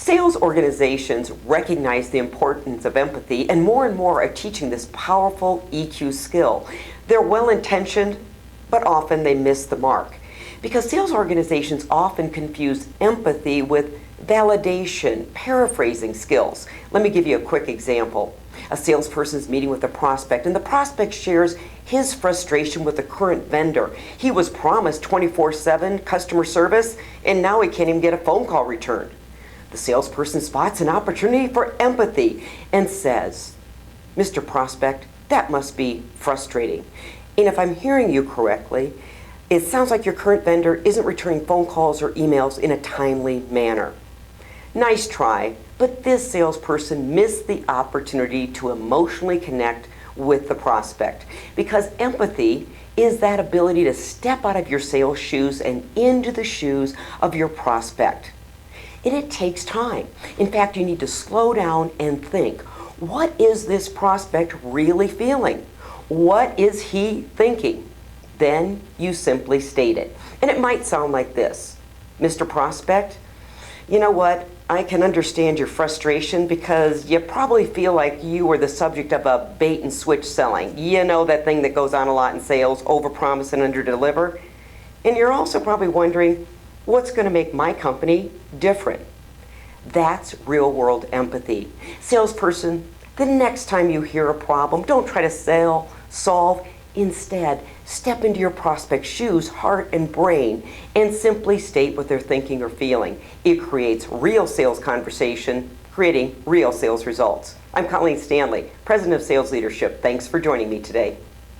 Sales organizations recognize the importance of empathy, and more are teaching this powerful EQ skill. They're well-intentioned, but often they miss the mark. Because sales organizations often confuse empathy with validation, paraphrasing skills. Let me give you a quick example. A salesperson is meeting with a prospect, and the prospect shares his frustration with the current vendor. He was promised 24/7 customer service, and now he can't even get a phone call returned. The salesperson spots an opportunity for empathy and says, "Mr. Prospect, that must be frustrating. And if I'm hearing you correctly, it sounds like your current vendor isn't returning phone calls or emails in a timely manner." Nice try, but this salesperson missed the opportunity to emotionally connect with the prospect, because empathy is that ability to step out of your sales shoes and into the shoes of your prospect. And it takes time. In fact, you need to slow down and think, what is this prospect really feeling? What is he thinking? Then you simply state it. And it might sound like this: "Mr. Prospect, you know what? I can understand your frustration because you probably feel like you are the subject of a bait and switch selling. You know, that thing that goes on a lot in sales, overpromise and underdeliver. And you're also probably wondering, what's going to make my company different?" That's real-world empathy. Salesperson, the next time you hear a problem, don't try to solve. Instead, step into your prospect's shoes, heart, and brain, and simply state what they're thinking or feeling. It creates real sales conversation, creating real sales results. I'm Colleen Stanley, President of Sales Leadership. Thanks for joining me today.